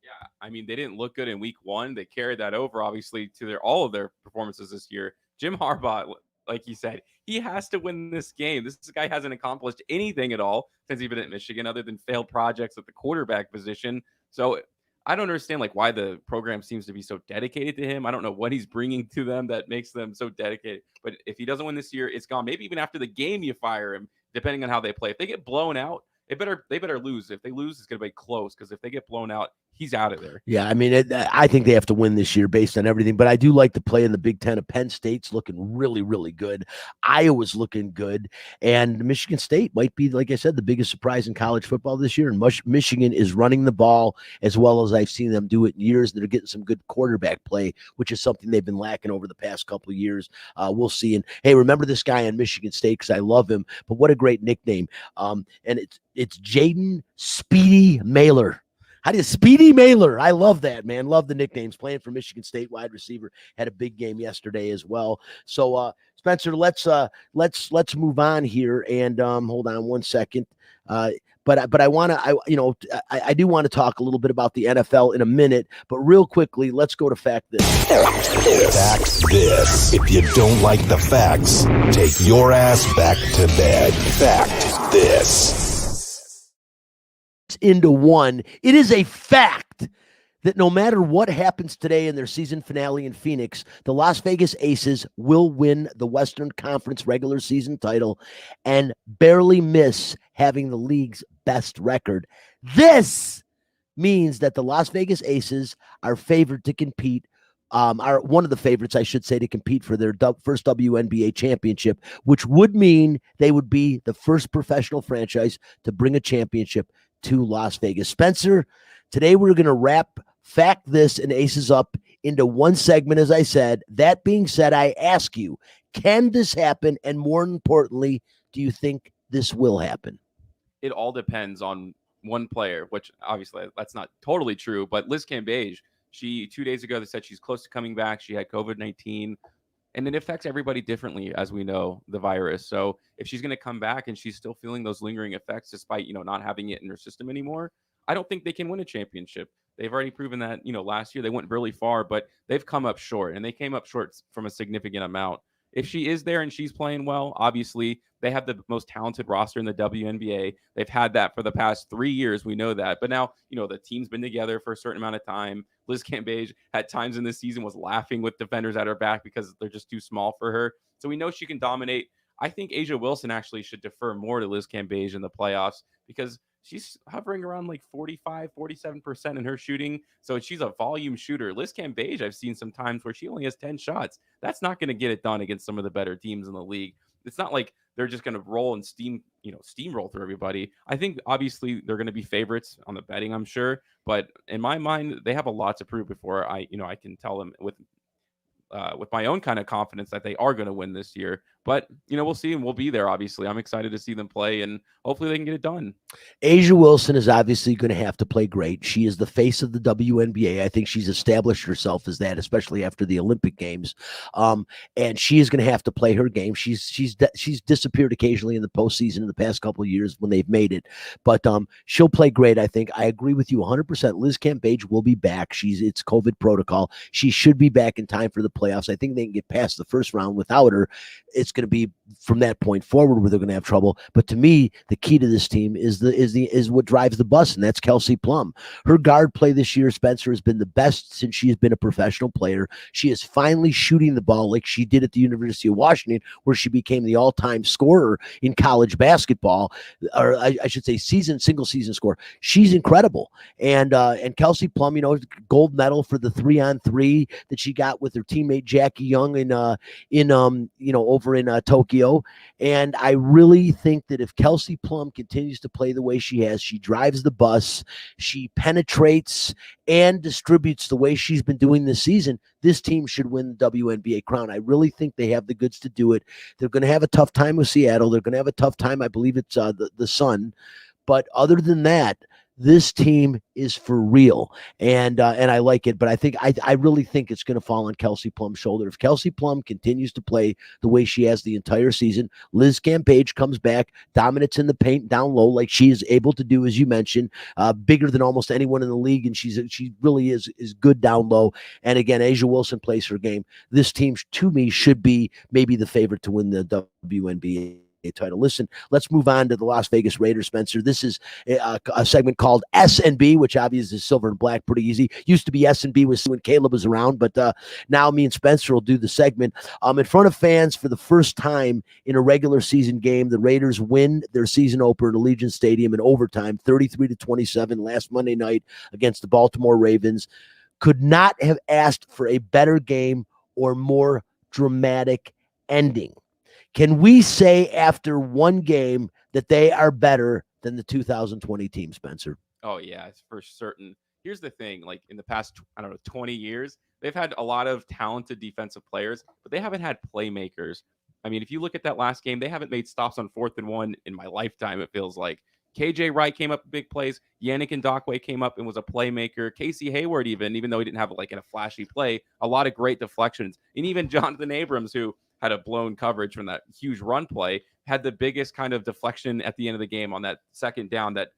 Yeah, I mean, they didn't look good in week 1. They carried that over, obviously, to all of their performances this year. Jim Harbaugh, like you said, he has to win this game. This guy hasn't accomplished anything at all since he's been at Michigan other than failed projects at the quarterback position. So I don't understand like why the program seems to be so dedicated to him. I don't know what he's bringing to them that makes them so dedicated. But if he doesn't win this year, it's gone. Maybe even after the game, you fire him, depending on how they play. If they get blown out, they better lose. If they lose, it's going to be close because if they get blown out, he's out of there. Yeah, I mean, I think they have to win this year based on everything. But I do like to play in the Big Ten. Of Penn State's looking really, really good. Iowa's looking good, and Michigan State might be, like I said, the biggest surprise in college football this year. And Michigan is running the ball as well as I've seen them do it in years. They're getting some good quarterback play, which is something they've been lacking over the past couple of years. We'll see. And hey, remember this guy on Michigan State because I love him. But what a great nickname! And it's Jaden Speedy Mailer. How do you Speedy Mailer? I love that, man. Love the nicknames. Playing for Michigan State, wide receiver, had a big game yesterday as well. So Spencer, let's move on here and hold on one second. But I want to I do want to talk a little bit about the NFL in a minute, but real quickly, let's go to Fact This. Fact This. If you don't like the facts, take your ass back to bed. Fact This. Into one. It is a fact that no matter what happens today in their season finale in Phoenix, the Las Vegas Aces will win the Western Conference regular season title and barely miss having the league's best record. This means that the Las Vegas Aces are favored to compete, are one of the favorites, I should say, to compete for their first WNBA championship, which would mean they would be the first professional franchise to bring a championship to Las Vegas. Spencer, today we're going to wrap Fact This and Aces Up into one segment, as I said. That being said, I ask you, can this happen? And more importantly, do you think this will happen? It all depends on one player, which obviously that's not totally true, but Liz Cambage, 2 days ago, they said she's close to coming back. She had COVID-19. And it affects everybody differently, as we know, the virus. So if she's going to come back and she's still feeling those lingering effects, despite, not having it in her system anymore, I don't think they can win a championship. They've already proven that, last year they went really far, but they've come up short, and they came up short from a significant amount. If she is there and she's playing well, obviously they have the most talented roster in the WNBA. They've had that for the past 3 years. We know that. But now, the team's been together for a certain amount of time. Liz Cambage at times in this season was laughing with defenders at her back because they're just too small for her. So we know she can dominate. I think Asia Wilson actually should defer more to Liz Cambage in the playoffs because she's hovering around like 45, 47% in her shooting. So she's a volume shooter. Liz Cambage, I've seen some times where she only has 10 shots. That's not going to get it done against some of the better teams in the league. It's not like they're just going to roll and steamroll through everybody. I think obviously they're going to be favorites on the betting, I'm sure. But in my mind, they have a lot to prove before I can tell them with my own kind of confidence that they are going to win this year. But, we'll see, and we'll be there, obviously. I'm excited to see them play, and hopefully they can get it done. Asia Wilson is obviously going to have to play great. She is the face of the WNBA. I think she's established herself as that, especially after the Olympic Games. And she is going to have to play her game. She's disappeared occasionally in the postseason in the past couple of years when they've made it. But she'll play great, I think. I agree with you 100%. Liz Cambage will be back. It's COVID protocol. She should be back in time for the playoffs. I think they can get past the first round without her. It's going to be from that point forward where they're going to have trouble. But to me, the key to this team is what drives the bus, and that's Kelsey Plum. Her guard play this year, Spencer, has been the best since she has been a professional player. She is finally shooting the ball like she did at the University of Washington, where she became the all-time scorer in college basketball, or I should say single season scorer. She's incredible. And Kelsey Plum, gold medal for the 3-on-3 that she got with her teammate Jackie Young over in Tokyo. And I really think that if Kelsey Plum continues to play the way she has, she drives the bus, she penetrates and distributes the way she's been doing this season, this team should win the WNBA crown. I really think they have the goods to do it. They're going to have a tough time with Seattle. They're going to have a tough time. I believe it's the Sun. But other than that, This team is for real, and I like it. But I really think it's going to fall on Kelsey Plum's shoulder. If Kelsey Plum continues to play the way she has the entire season, Liz Campage comes back, dominates in the paint down low like she is able to do, as you mentioned, bigger than almost anyone in the league, and she really is good down low. And again, Asia Wilson plays her game. This team, to me, should be maybe the favorite to win the WNBA title. Listen, let's move on to the Las Vegas Raiders, Spencer. This is a segment called S&B, which obviously is silver and black, pretty easy. Used to be S&B when Caleb was around, but now me and Spencer will do the segment. In front of fans for the first time in a regular season game, the Raiders win their season opener at Allegiant Stadium in overtime, 33-27 last Monday night against the Baltimore Ravens. Could not have asked for a better game or more dramatic ending. Can we say after one game that they are better than the 2020 team, Spencer? Oh, yeah, it's for certain. Here's the thing, like in the past, 20 years, they've had a lot of talented defensive players, but they haven't had playmakers. I mean, if you look at that last game, they haven't made stops on 4th and 1 in my lifetime, it feels like. KJ Wright came up with big plays. Yannick Ngakoue came up and was a playmaker. Casey Hayward, even though he didn't have like a flashy play, a lot of great deflections. And even Jonathan Abrams, who had a blown coverage from that huge run play, had the biggest kind of deflection at the end of the game on that second down that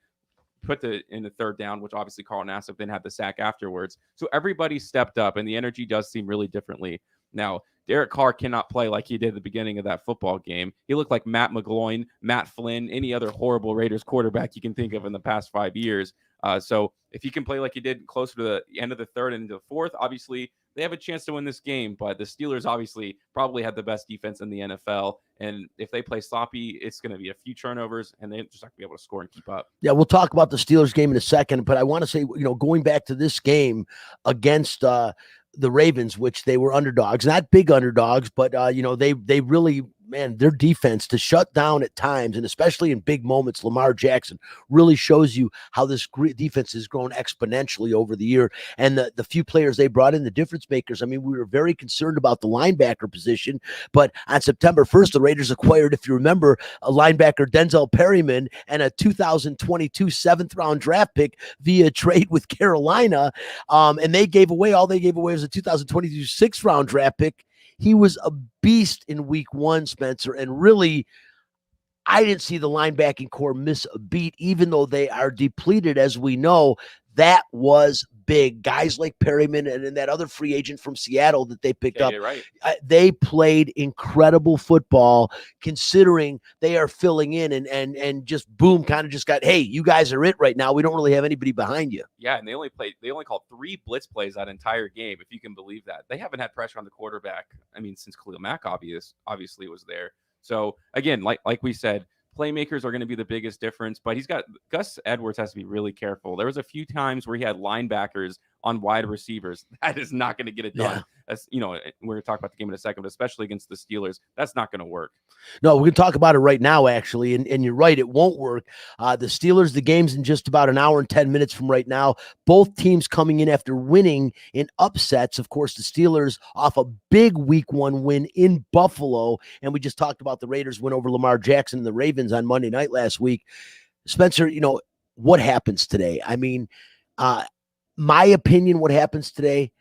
put in the third down, which obviously Carl Nassib then had the sack afterwards. So everybody stepped up, and the energy does seem really differently. Now, Derek Carr cannot play like he did at the beginning of that football game. He looked like Matt McGloin, Matt Flynn, any other horrible Raiders quarterback you can think of in the past 5 years. So if he can play like he did closer to the end of the third and into the fourth, obviously they have a chance to win this game. But the Steelers obviously probably had the best defense in the NFL. And if they play sloppy, it's going to be a few turnovers, and they're just not going to be able to score and keep up. Yeah, we'll talk about the Steelers game in a second. But I want to say, going back to this game against the Ravens, which they were underdogs, not big underdogs, but they really, man, their defense to shut down at times, and especially in big moments, Lamar Jackson really shows you how this defense has grown exponentially over the year. And the few players they brought in, the difference makers. I mean, we were very concerned about the linebacker position, but on September 1st, the Raiders acquired, if you remember, a linebacker Denzel Perryman and a 2022 7th round draft pick via trade with Carolina. And all they gave away was a 2022 6th round draft pick. He was a beast in week 1, Spencer, and really, I didn't see the linebacking core miss a beat, even though they are depleted, as we know. That was big. Guys like Perryman and that other free agent from Seattle that they picked up, right. They played incredible football, considering they are filling in and just boom, kind of just got, hey, you guys are it right now. We don't really have anybody behind you. Yeah, and they only called 3 blitz plays that entire game, if you can believe that. They haven't had pressure on the quarterback, since Khalil Mack obviously was there. So again, like we said, playmakers are going to be the biggest difference, but Gus Edwards has to be really careful. There was a few times where he had linebackers on wide receivers. That is not going to get it done. Yeah. That's, we're going to talk about the game in a second, but especially against the Steelers, that's not going to work. No, we can talk about it right now, actually. And you're right, it won't work. The Steelers, the game's in just about an hour and 10 minutes from right now. Both teams coming in after winning in upsets. Of course, the Steelers off a big week 1 win in Buffalo. And we just talked about the Raiders win over Lamar Jackson and the Ravens on Monday night last week. Spencer, what happens today? My opinion, what happens today,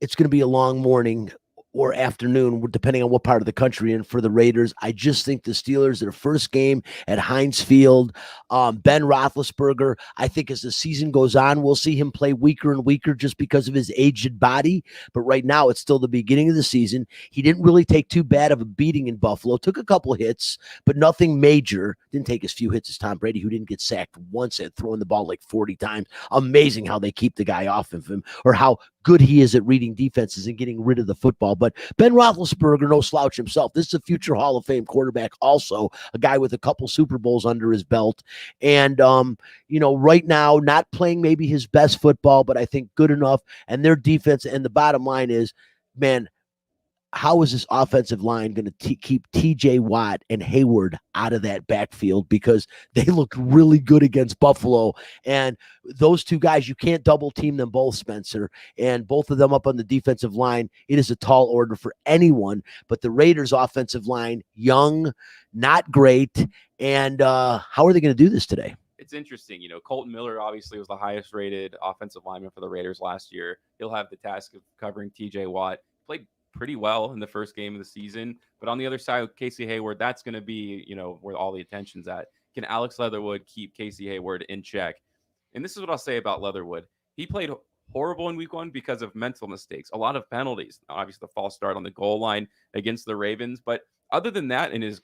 it's going to be a long morning or afternoon, depending on what part of the country. And for the Raiders, I just think the Steelers, their first game at Heinz Field, Ben Roethlisberger, I think as the season goes on, we'll see him play weaker and weaker just because of his aged body. But right now, it's still the beginning of the season. He didn't really take too bad of a beating in Buffalo. Took a couple hits, but nothing major. Didn't take as few hits as Tom Brady, who didn't get sacked once at throwing the ball like 40 times. Amazing how they keep the guy off of him, or how good he is at reading defenses and getting rid of the football. But Ben Roethlisberger, no slouch himself. This is a future Hall of Fame quarterback, also a guy with a couple Super Bowls under his belt. And, right now, not playing maybe his best football, but I think good enough. And their defense, and the bottom line is, man, how is this offensive line going to keep TJ Watt and Hayward out of that backfield? Because they looked really good against Buffalo. And those two guys, you can't double team them both, Spencer. And both of them up on the defensive line, it is a tall order for anyone. But the Raiders' offensive line, young, not great. And how are they going to do this today? it's interesting. Colton Miller obviously was the highest rated offensive lineman for the Raiders last year. He'll have the task of covering TJ Watt. Played pretty well in the first game of the season. But on the other side with Casey Hayward, that's going to be, where all the attention's at. Can Alex Leatherwood keep Casey Hayward in check? And this is what I'll say about Leatherwood. He played horrible in week 1 because of mental mistakes, a lot of penalties. Obviously, the false start on the goal line against the Ravens. But other than that, in his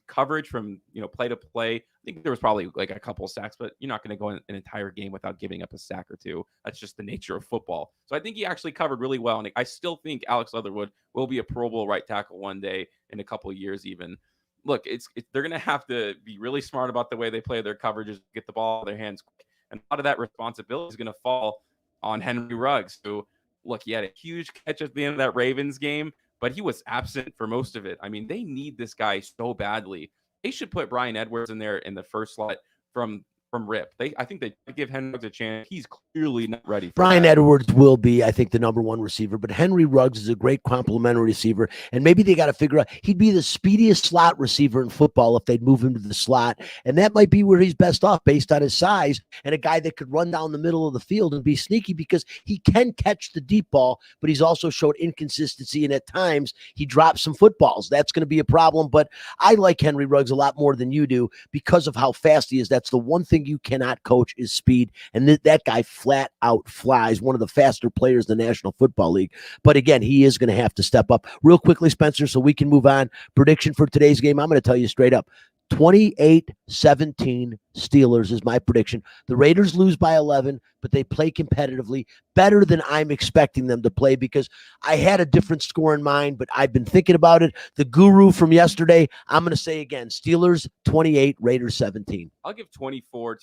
coverage from play to play, I think there was probably like a couple sacks, but you're not going to go an entire game without giving up a sack or two. That's just the nature of football. So I think he actually covered really well, and I still think Alex Leatherwood will be a Pro Bowl right tackle one day in a couple of years even. Look, they're going to have to be really smart about the way they play their coverages, get the ball in their hands quick, and a lot of that responsibility is going to fall on Henry Ruggs, who, look, he had a huge catch at the end of that Ravens game, but he was absent for most of it. I mean, they need this guy so badly. They should put Brian Edwards in there in the first slot from rip. I think they give Henry Ruggs a chance. He's clearly not ready for Brian that. Edwards will be, I think, the number 1 receiver, but Henry Ruggs is a great complementary receiver, and maybe they got to figure out he'd be the speediest slot receiver in football if they'd move him to the slot, and that might be where he's best off based on his size and a guy that could run down the middle of the field and be sneaky because he can catch the deep ball, but he's also showed inconsistency, and at times he drops some footballs. That's going to be a problem, but I like Henry Ruggs a lot more than you do because of how fast he is. That's the one thing you cannot coach is speed, and that guy flat out flies, one of the faster players in the National Football League. But again, he is going to have to step up. Real quickly, Spencer, so we can move on. Prediction for today's game, I'm going to tell you straight up. 28-17 Steelers is my prediction. The Raiders lose by 11, but they play competitively better than I'm expecting them to play because I had a different score in mind, but I've been thinking about it. The guru from yesterday, I'm going to say again, Steelers 28, Raiders 17. I'll give 24-14.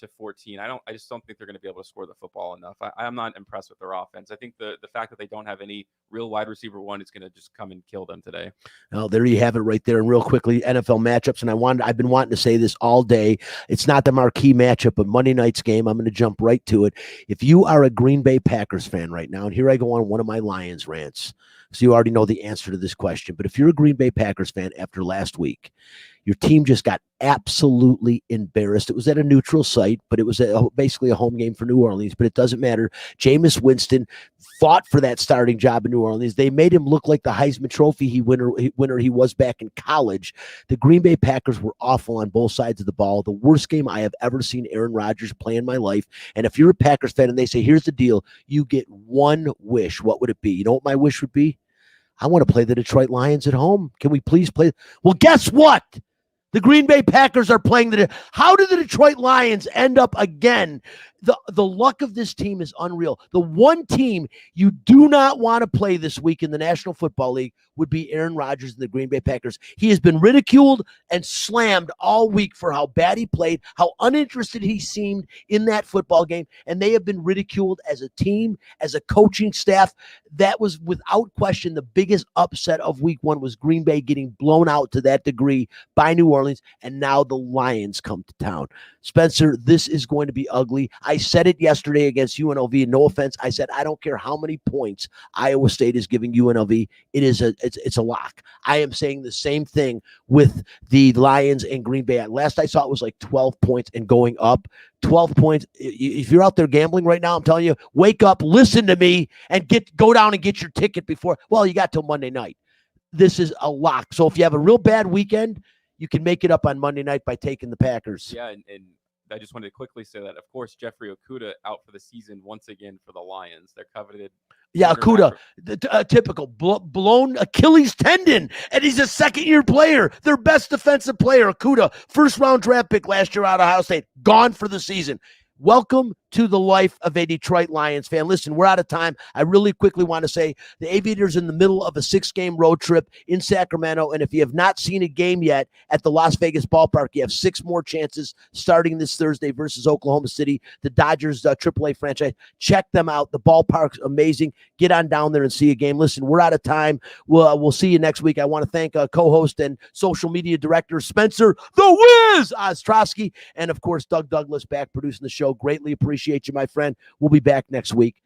I just don't think they're going to be able to score the football enough. I'm not impressed with their offense. I think the fact that they don't have any real wide receiver one is going to just come and kill them today. Well, there you have it right there. And real quickly, NFL matchups. And I've been wanting to say this all day. It's not the marquee matchup, but Monday night's game. I'm going to jump right to it. If you are a Green Bay Packers fan right now, and here I go on one of my Lions rants, so you already know the answer to this question. But if you're a Green Bay Packers fan after last week, your team just got absolutely embarrassed. It was at a neutral site, but it was basically a home game for New Orleans, but it doesn't matter. Jameis Winston fought for that starting job in New Orleans. They made him look like the Heisman Trophy winner he was back in college. The Green Bay Packers were awful on both sides of the ball. The worst game I have ever seen Aaron Rodgers play in my life. And if you're a Packers fan and they say, here's the deal, you get one wish, what would it be? You know what my wish would be? I want to play the Detroit Lions at home. Can we please play? Well, guess what? The Green Bay Packers are playing how did the Detroit Lions end up again? The luck of this team is unreal. The one team you do not want to play this week in the National Football League would be Aaron Rodgers and the Green Bay Packers. He has been ridiculed and slammed all week for how bad he played, how uninterested he seemed in that football game, and they have been ridiculed as a team, as a coaching staff. That was without question the biggest upset of week 1 was Green Bay getting blown out to that degree by New Orleans, and now the Lions come to town. Spencer, this is going to be ugly. I said it yesterday against UNLV. No offense. I said, I don't care how many points Iowa State is giving UNLV. It's a lock. I am saying the same thing with the Lions and Green Bay. Last I saw it was like 12 points and going up. 12 points. If you're out there gambling right now, I'm telling you, wake up, listen to me, and go down and get your ticket before. Well, you got till Monday night. This is a lock. So if you have a real bad weekend, you can make it up on Monday night by taking the Packers. Yeah, and I just wanted to quickly say that, of course, Jeffrey Okudah out for the season once again for the Lions. They're coveted. Yeah, Okudah, typical blown Achilles tendon, and he's a second-year player, their best defensive player. Okudah, first-round draft pick last year out of Ohio State, gone for the season. Welcome to the life of a Detroit Lions fan. Listen, we're out of time. I really quickly want to say the Aviators in the middle of a 6-game road trip in Sacramento, and if you have not seen a game yet at the Las Vegas ballpark, you have 6 more chances starting this Thursday versus Oklahoma City, the Dodgers AAA franchise. Check them out. The ballpark's amazing. Get on down there and see a game. Listen, we're out of time. We'll see you next week. I want to thank co-host and social media director Spencer the Wiz Ostrowski, and of course Doug Douglas back producing the show. Greatly appreciate you, my friend. We'll be back next week.